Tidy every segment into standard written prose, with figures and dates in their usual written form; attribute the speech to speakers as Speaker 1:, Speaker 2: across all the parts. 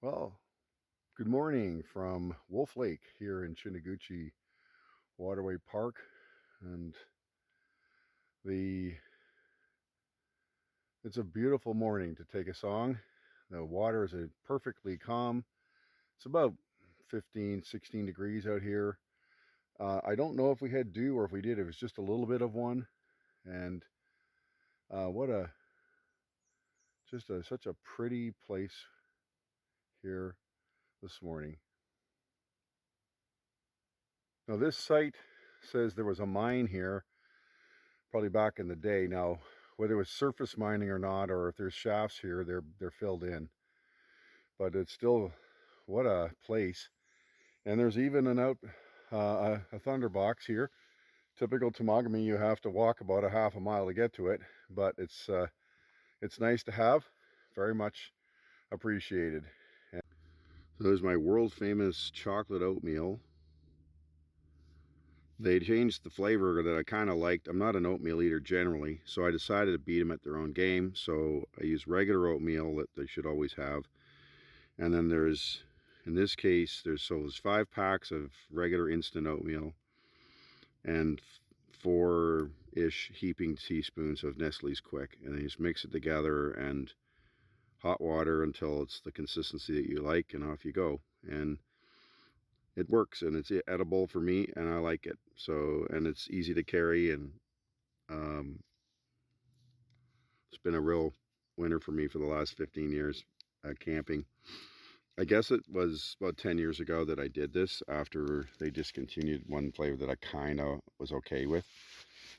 Speaker 1: Well, good morning from Wolf Lake here in Chiniguchi Waterway Park, and it's a beautiful morning to take a song. The water is perfectly calm. It's about 15, 16 degrees out here. I don't know if we had dew or if we did. It was just a little bit of one, and what a such a pretty place here this morning. Now this site says there was a mine here probably back in the day. Now, whether it was surface mining or not, or if there's shafts here, they're filled in. But it's still, what a place. And there's even a thunderbox here. Typical Temagami, you have to walk about a half a mile to get to it, but it's nice to have. Very much appreciated. So there's my world famous chocolate oatmeal. They changed the flavor that I kind of liked. I'm not an oatmeal eater generally, so I decided to beat them at their own game. So I use regular oatmeal that they should always have. And then there's, in this case, there's 5 packs of regular instant oatmeal and 4-ish heaping teaspoons of Nestle's Quick. And then you just mix it together and hot water until it's the consistency that you like, and off you go. And it works, and it's edible for me, and I like it. So, and it's easy to carry, and it's been a real winner for me for the last 15 years camping. I guess it was about 10 years ago that I did this after they discontinued one flavor that I kind of was okay with.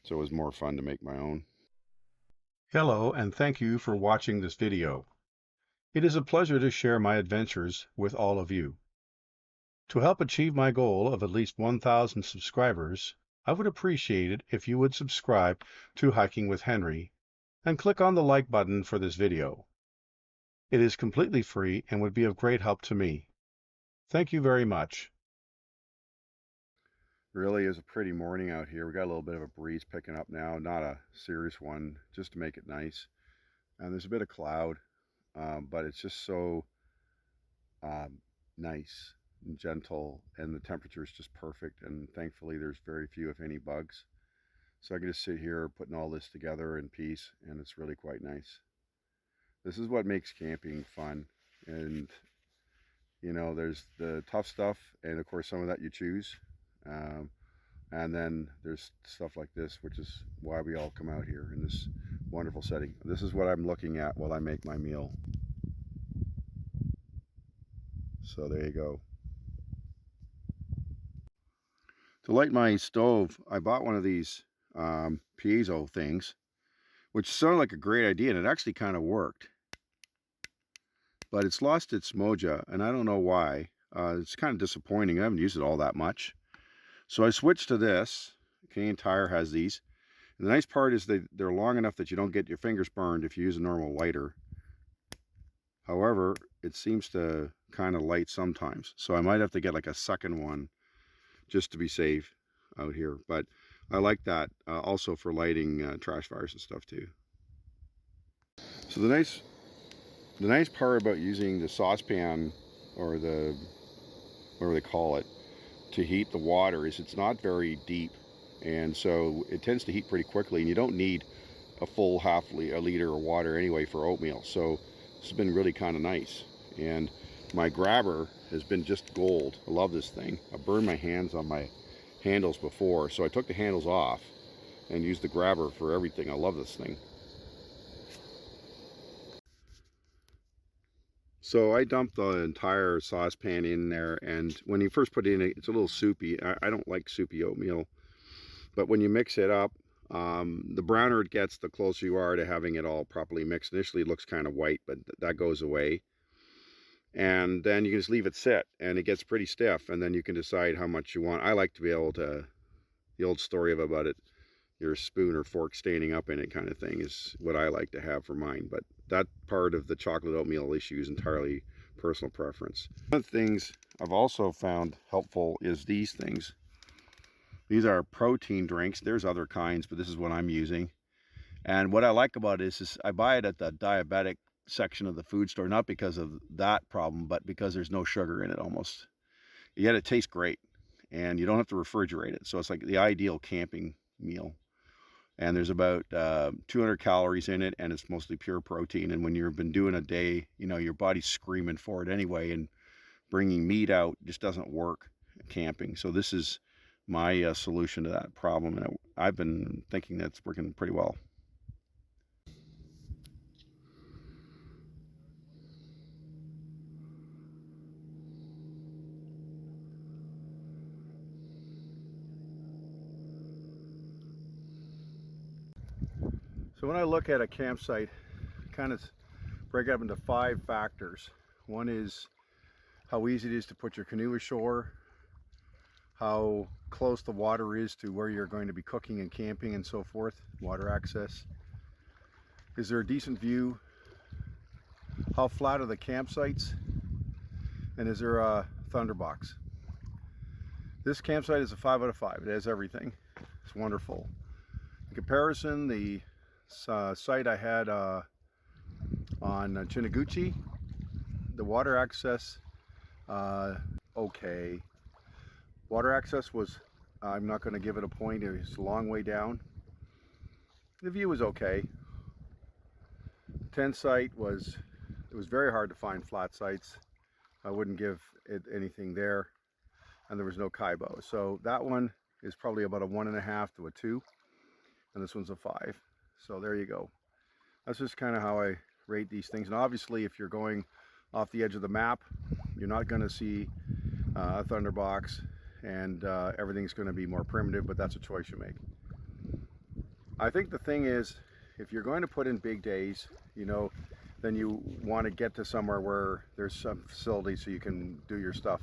Speaker 1: So it was more fun to make my own.
Speaker 2: Hello, and thank you for watching this video. It is a pleasure to share my adventures with all of you. To help achieve my goal of at least 1,000 subscribers, I would appreciate it if you would subscribe to Hiking with Henry and click on the like button for this video. It is completely free and would be of great help to me. Thank you very much.
Speaker 1: Really is a pretty morning out here. We got a little bit of a breeze picking up now, not a serious one, just to make it nice. And there's a bit of cloud, but it's just so nice and gentle, and the temperature is just perfect. And thankfully there's very few, if any, bugs. So I can just sit here putting all this together in peace, and it's really quite nice. This is what makes camping fun. And you know, there's the tough stuff, and of course some of that you choose. And then there's stuff like this, which is why we all come out here in this wonderful setting. This is what I'm looking at while I make my meal. So there you go. To light my stove, I bought one of these piezo things, which sounded like a great idea, and it actually kind of worked. But it's lost its mojo, and I don't know why. It's kind of disappointing. I haven't used it all that much. So I switched to this. Canadian Tire has these. And the nice part is they're long enough that you don't get your fingers burned if you use a normal lighter. However, it seems to kind of light sometimes. So I might have to get like a second one just to be safe out here. But I like that also for lighting trash fires and stuff too. So the nice part about using the saucepan, or the, whatever they call it, to heat the water is it's not very deep, and so it tends to heat pretty quickly, and you don't need a full a liter of water anyway for oatmeal. So this has been really kind of nice. And my grabber has been just gold. I love this thing. I burned my hands on my handles before, so I took the handles off and used the grabber for everything. I love this thing. So I dumped the entire saucepan in there, and when you first put it in, it's a little soupy. I don't like soupy oatmeal, but when you mix it up, the browner it gets, the closer you are to having it all properly mixed. Initially it looks kind of white, but that goes away. And then you can just leave it sit, and it gets pretty stiff, and then you can decide how much you want. I like to be able to, the old story about it, your spoon or fork standing up in it kind of thing is what I like to have for mine. But that part of the chocolate oatmeal issue is entirely personal preference. One of the things I've also found helpful is these things. These are protein drinks. There's other kinds, but this is what I'm using. And what I like about it is I buy it at the diabetic section of the food store, not because of that problem, but because there's no sugar in it almost. Yet it tastes great, and you don't have to refrigerate it. So it's like the ideal camping meal. And there's about 200 calories in it, and it's mostly pure protein. And when you've been doing a day, you know, your body's screaming for it anyway, and bringing meat out just doesn't work camping. So this is my solution to that problem, and I've been thinking that's working pretty well. So when I look at a campsite, kind of break it up into 5 factors. One is how easy it is to put your canoe ashore, how close the water is to where you're going to be cooking and camping and so forth, water access. Is there a decent view? How flat are the campsites? And is there a thunderbox? This campsite is a 5 out of 5. It has everything. It's wonderful. In comparison, the site I had on Chiniguchi, the water access, okay. Water access was, I'm not going to give it a point, it was a long way down. The view was okay. The tent site was, it was very hard to find flat sites. I wouldn't give it anything there, and there was no kaibo. So that one is probably about a 1.5 to a 2, and this one's a 5. So there you go. That's just kind of how I rate these things. And obviously, if you're going off the edge of the map, you're not going to see a thunderbox, and everything's going to be more primitive, but that's a choice you make. I think the thing is, if you're going to put in big days, you know, then you want to get to somewhere where there's some facility so you can do your stuff.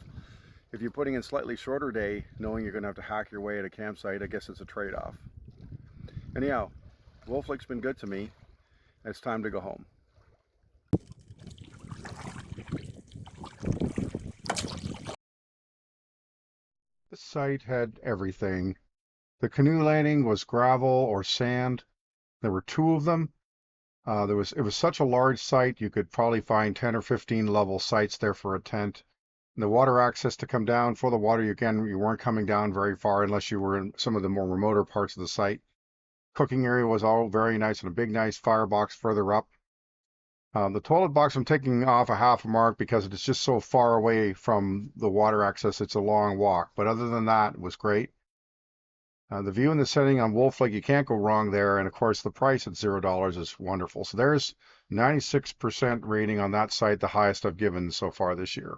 Speaker 1: If you're putting in slightly shorter day, knowing you're going to have to hack your way at a campsite, I guess it's a trade-off. Anyhow, Wolf Lake's been good to me, and it's time to go home.
Speaker 2: The site had everything. The canoe landing was gravel or sand. There were 2 of them. It was such a large site, you could probably find 10 or 15 level sites there for a tent. And the water access to come down for the water, you weren't coming down very far unless you were in some of the more remoter parts of the site. Cooking area was all very nice, and a big nice firebox further up. The toilet box I'm taking off a half a mark because it's just so far away from the water access. It's a long walk, but other than that, it was great. The view and the setting on Wolf Lake, you can't go wrong there, and of course the price at $0 is wonderful. So there's 96% rating on that site, the highest I've given so far this year.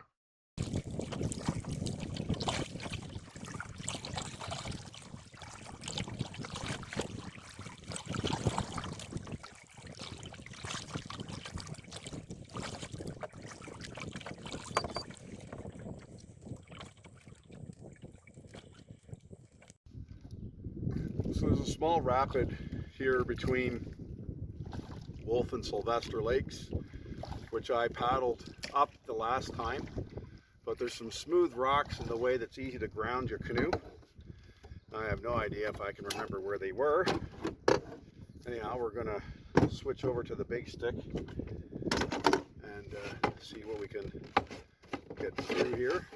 Speaker 1: So there's a small rapid here between Wolf and Silvester Lakes, which I paddled up the last time, but there's some smooth rocks in the way that's easy to ground your canoe. I have no idea if I can remember where they were. Anyhow, we're gonna switch over to the big stick and see what we can get through here.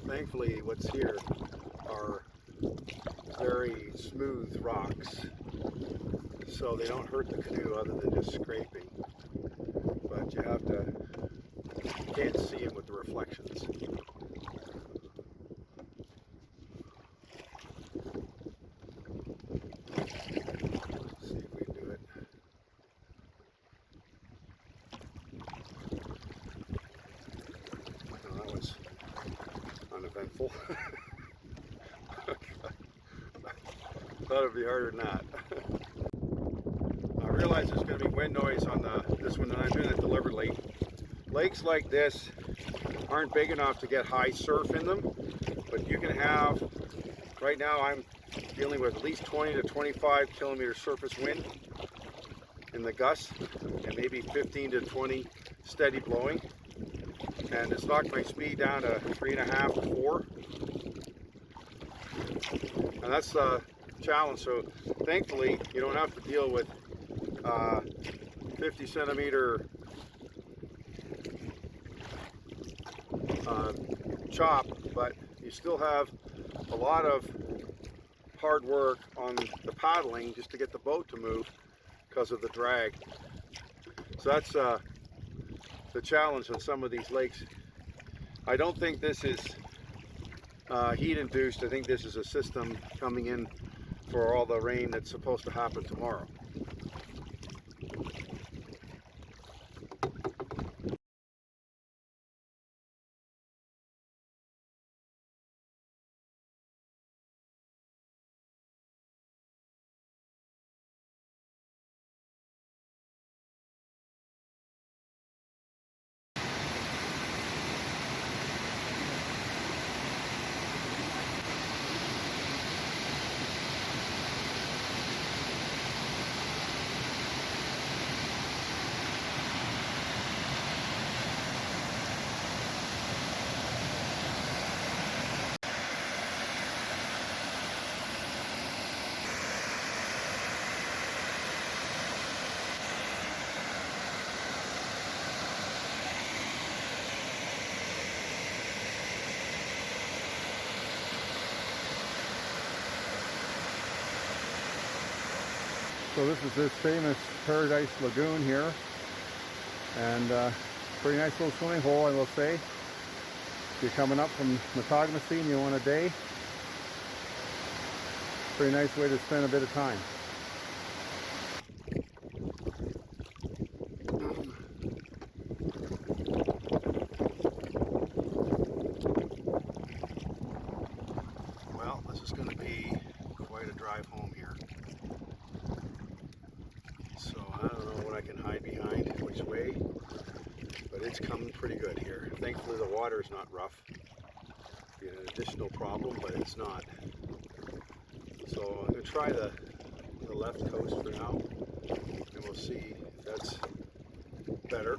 Speaker 1: Thankfully, what's here are very smooth rocks, so they don't hurt the canoe other than just scraping. But you can't see them with the reflections. Let's see if we can do it. Oh, that was uneventful. Thought it'd be harder than that. I realize there's going to be wind noise on this one, and I'm in it deliberately. Lakes like this aren't big enough to get high surf in them, but you can have, right now I'm dealing with at least 20 to 25 kilometer surface wind in the gusts, and maybe 15 to 20 steady blowing. And it's knocked my speed down to 3.5 to 4. And that's the challenge. So thankfully, you don't have to deal with 50 centimeter chop, but you still have a lot of hard work on the paddling just to get the boat to move because of the drag. So that's the challenge on some of these lakes. I don't think this is heat induced. I think this is a system coming in for all the rain that's supposed to happen tomorrow. So this is this famous Paradise Lagoon here, and pretty nice little swimming hole, I will say. If you're coming up from Matagamasi and you want a day, pretty nice way to spend a bit of time. Well, this is going to be quite a drive home here. So I don't know what I can hide behind, which way, but it's coming pretty good here. Thankfully the water is not rough. Be an additional problem, but it's not. So I'm going to try the left coast for now, and we'll see if that's better.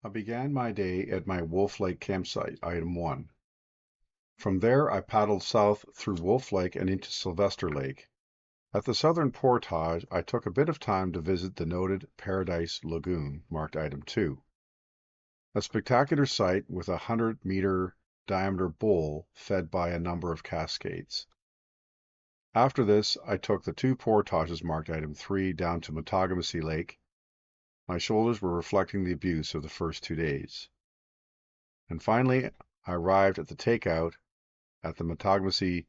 Speaker 2: I began my day at my Wolf Lake campsite, item 1. From there, I paddled south through Wolf Lake and into Silvester Lake. At the southern portage, I took a bit of time to visit the noted Paradise Lagoon, marked item 2. A spectacular sight with a 100-meter diameter bowl fed by a number of cascades. After this, I took the 2 portages marked item 3 down to Matagamasi Lake. My shoulders were reflecting the abuse of the first 2 days. And finally, I arrived at the takeout at the Matagamasi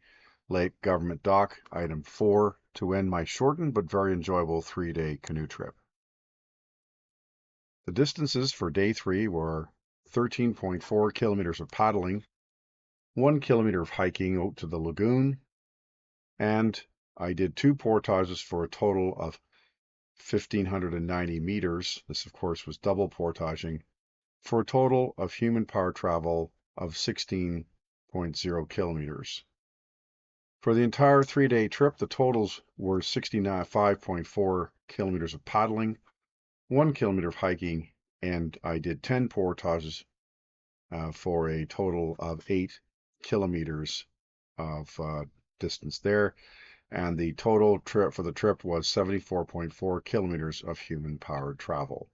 Speaker 2: Lake Government Dock, item 4, to end my shortened but very enjoyable 3-day canoe trip. The distances for day 3 were 13.4 kilometers of paddling, 1 kilometer of hiking out to the lagoon, and I did 2 portages for a total of 1,590 meters. This, of course, was double portaging, for a total of human power travel of 16.0 kilometers. For the entire 3-day trip, the totals were 65.4 kilometers of paddling, 1 kilometer of hiking, and I did 10 portages for a total of 8 kilometers of distance there. And the total trip for the trip was 74.4 kilometers of human-powered travel.